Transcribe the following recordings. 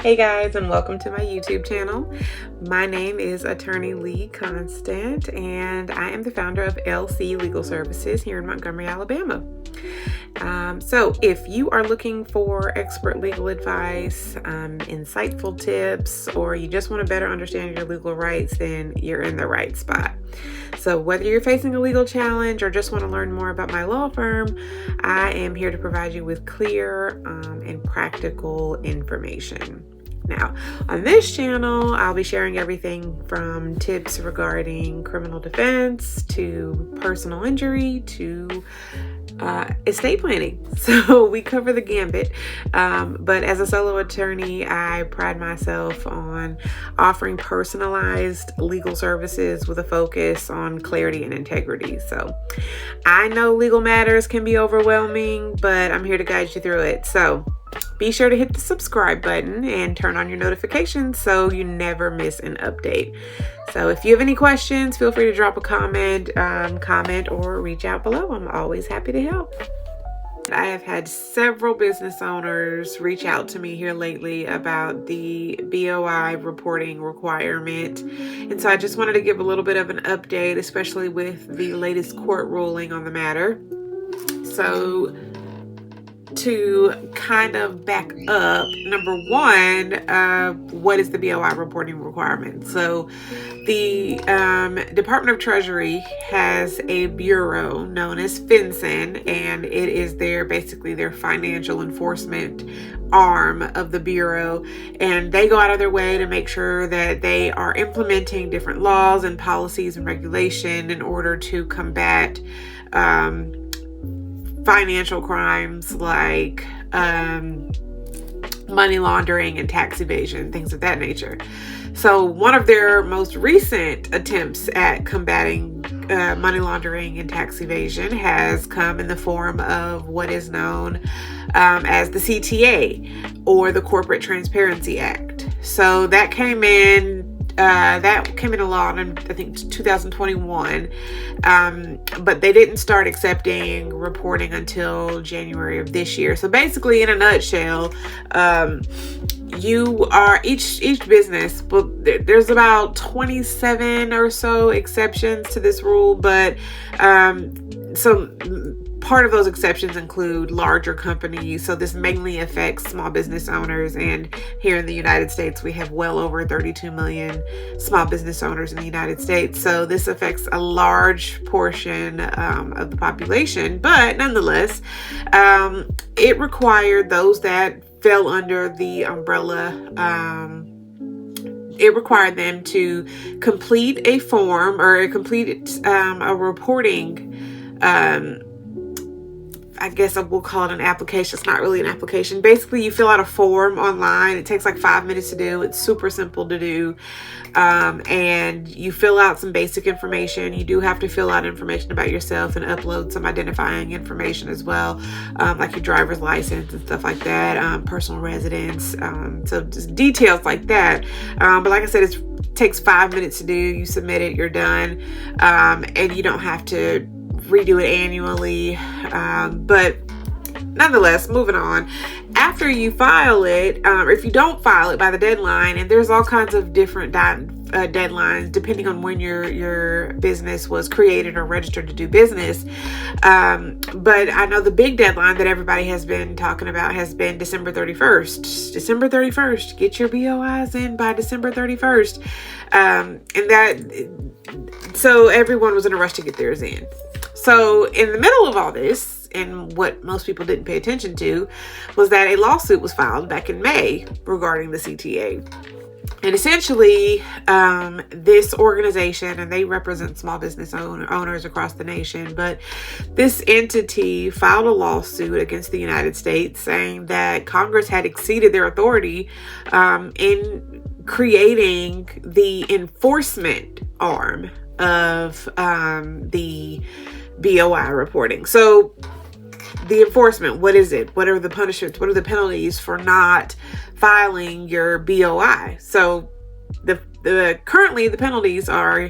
Hey guys, and welcome to my YouTube channel. My name is Attorney Lee Constant, and I am the founder of LC Legal Services here in Montgomery, Alabama. So if you are looking for expert legal advice, insightful tips, or you just want to better understand your legal rights, then you're in the right spot. So whether you're facing a legal challenge or just want to learn more about my law firm, I am here to provide you with clear and practical information. Now, on this channel, I'll be sharing everything from tips regarding criminal defense to personal injury to estate planning. So we cover the gambit. But as a solo attorney, I pride myself on offering personalized legal services with a focus on clarity and integrity. So I know legal matters can be overwhelming, but I'm here to guide you through it. So be sure to hit the subscribe button and turn on your notifications so you never miss an update. So if you have any questions, feel free to drop a comment or reach out below. I'm always happy to help. I have had several business owners reach out to me here lately about the BOI reporting requirement. And so I just wanted to give a little bit of an update, especially with the latest court ruling on the matter. So to kind of back up, number one, what is the BOI reporting requirement? So the Department of Treasury has a bureau known as FinCEN, and it is basically their financial enforcement arm of the bureau, and they go out of their way to make sure that they are implementing different laws and policies and regulation in order to combat financial crimes like money laundering and tax evasion, things of that nature. So one of their most recent attempts at combating money laundering and tax evasion has come in the form of what is known as the CTA, or the Corporate Transparency Act. So that came into law in, I think, 2021, but they didn't start accepting reporting until January of this year. So basically, in a nutshell, you are each business, well, there's about 27 or so exceptions to this rule, but so part of those exceptions include larger companies. So this mainly affects small business owners. And here in the United States, we have well over 32 million small business owners in the United States. So this affects a large portion of the population. But nonetheless, it required those that fell under the umbrella. It required them to complete a form or complete a reporting I guess we'll call it an application. It's not really an application. Basically, you fill out a form online. It takes like 5 minutes to do. It's super simple to do. And you fill out some basic information. You do have to fill out information about yourself and upload some identifying information as well, like your driver's license and stuff like that, personal residence. So just details like that. But like I said, it takes 5 minutes to do. You submit it, you're done. And you don't have to redo it annually, but nonetheless, moving on, after you file it, or if you don't file it by the deadline, and there's all kinds of different deadlines depending on when your business was created or registered to do business, but I know the big deadline that everybody has been talking about has been December 31st. Get your BOIs in by December 31st. So everyone was in a rush to get theirs in. So in the middle of all this, and what most people didn't pay attention to, was that a lawsuit was filed back in May regarding the CTA. And essentially, this organization, and they represent small business owners across the nation, but this entity filed a lawsuit against the United States saying that Congress had exceeded their authority in creating the enforcement arm of the BOI reporting. So the enforcement, what is it? What are the punishments? What are the penalties for not filing your BOI? So currently the penalties are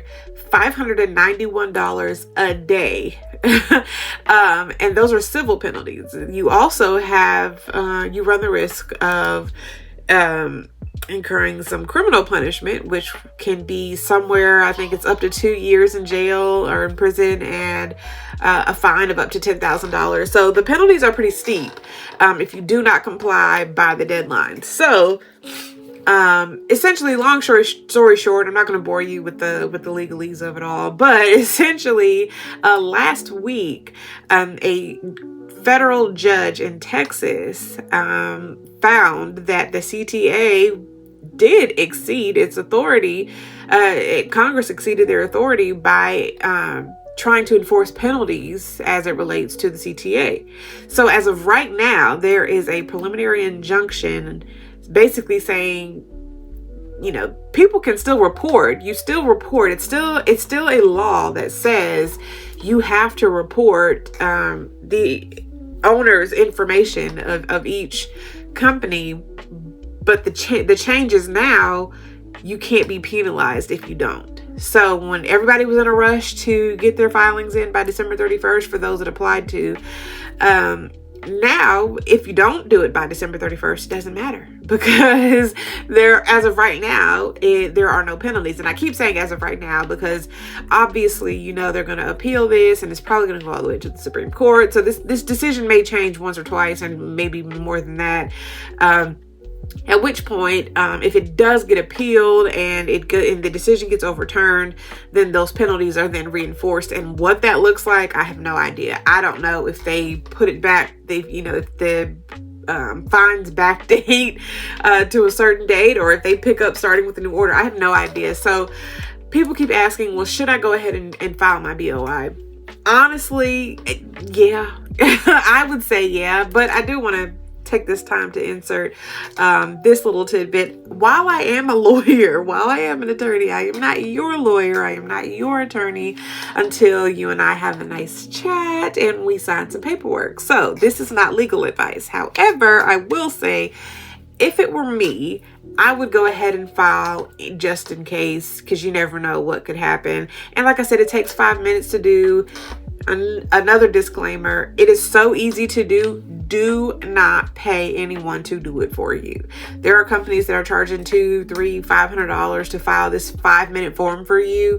$591 a day. And those are civil penalties. You also have, you run the risk of incurring some criminal punishment, which can be somewhere, I think it's up to 2 years in jail or in prison, and a fine of up to $10,000. So the penalties are pretty steep if you do not comply by the deadline. So essentially, long story short, I'm not going to bore you with the legalese of it all, but essentially, last week, a federal judge in Texas found that the CTA did exceed its authority. Congress exceeded their authority by trying to enforce penalties as it relates to the CTA. So as of right now, there is a preliminary injunction basically saying, people can still report. You still report. It's still a law that says you have to report the owner's information of each company. But the change is now you can't be penalized if you don't. So when everybody was in a rush to get their filings in by December 31st for those that applied to, now if you don't do it by December 31st, it doesn't matter, because as of right now, there are no penalties. And I keep saying as of right now because obviously, they're going to appeal this, and it's probably going to go all the way to the Supreme Court. So this decision may change once or twice, and maybe more than that. At which point, if it does get appealed and the decision gets overturned, then those penalties are then reinforced. And what that looks like, I have no idea. I don't know if they put it back. If the fines backdate to a certain date, or if they pick up starting with a new order. I have no idea. So people keep asking, well, should I go ahead and file my BOI? Honestly, yeah, I would say yeah, but I do want to take this time to insert this little tidbit. While I am a lawyer, while I am an attorney, I am not your lawyer. I am not your attorney until you and I have a nice chat and we sign some paperwork. So this is not legal advice. However, I will say, if it were me, I would go ahead and file just in case, because you never know what could happen. And like I said, it takes 5 minutes to do. Another disclaimer, it is so easy to do. Do not pay anyone to do it for you. There are companies that are charging $200, $300, $500 to file this 5-minute form for you.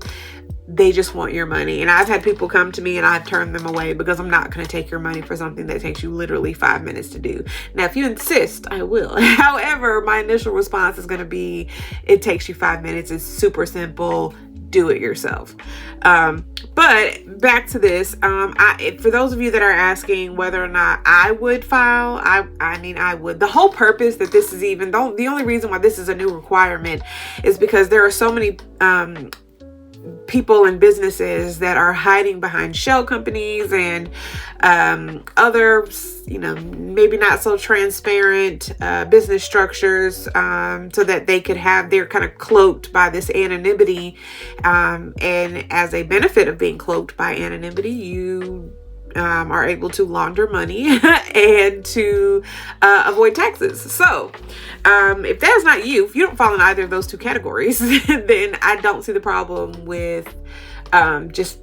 They just want your money. And I've had people come to me and I've turned them away because I'm not going to take your money for something that takes you literally 5 minutes to do. Now, if you insist, I will. However, my initial response is going to be, it takes you 5 minutes. It's super simple. Do it yourself. But back to this, for those of you that are asking whether or not I would file, I would. The whole purpose that this is even, the only reason why this is a new requirement is because there are so many people and businesses that are hiding behind shell companies and other, maybe not so transparent business structures, so that they could they're kind of cloaked by this anonymity. And as a benefit of being cloaked by anonymity, you are able to launder money and to avoid taxes. So if that is not you, if you don't fall in either of those two categories, then I don't see the problem with just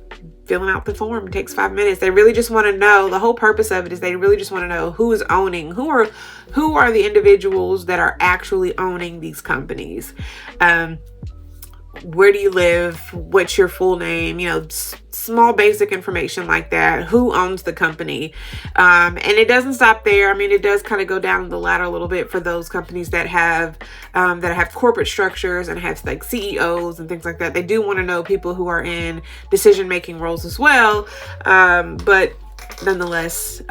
filling out the form. It takes 5 minutes. They really just want to know, the whole purpose of it is they really just want to know who is owning, who are the individuals that are actually owning these companies. Where do you live? What's your full name? Small basic information like that. Who owns the company? And it doesn't stop there. I mean, it does kind of go down the ladder a little bit for those companies that have corporate structures and have like CEOs and things like that. They do want to know people who are in decision-making roles as well. But nonetheless,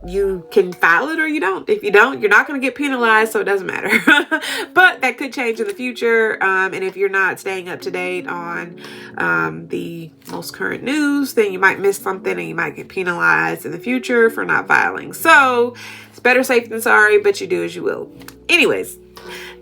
you can file it or you don't. If you don't, you're not going to get penalized, so it doesn't matter. But that could change in the future. And if you're not staying up to date on the most current news, then you might miss something and you might get penalized in the future for not filing. So it's better safe than sorry, but you do as you will. Anyways,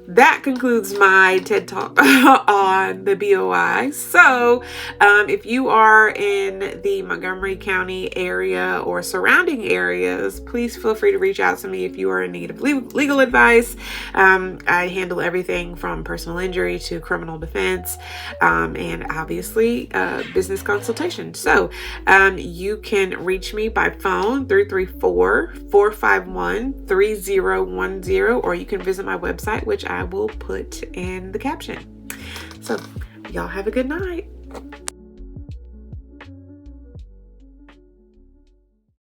that concludes my TED Talk on the BOI. So if you are in the Montgomery County area or surrounding areas, please feel free to reach out to me if you are in need of legal advice. I handle everything from personal injury to criminal defense, and obviously business consultation. So you can reach me by phone 334-451-3010, or you can visit my website, which I I will put in the caption. So y'all have a good night.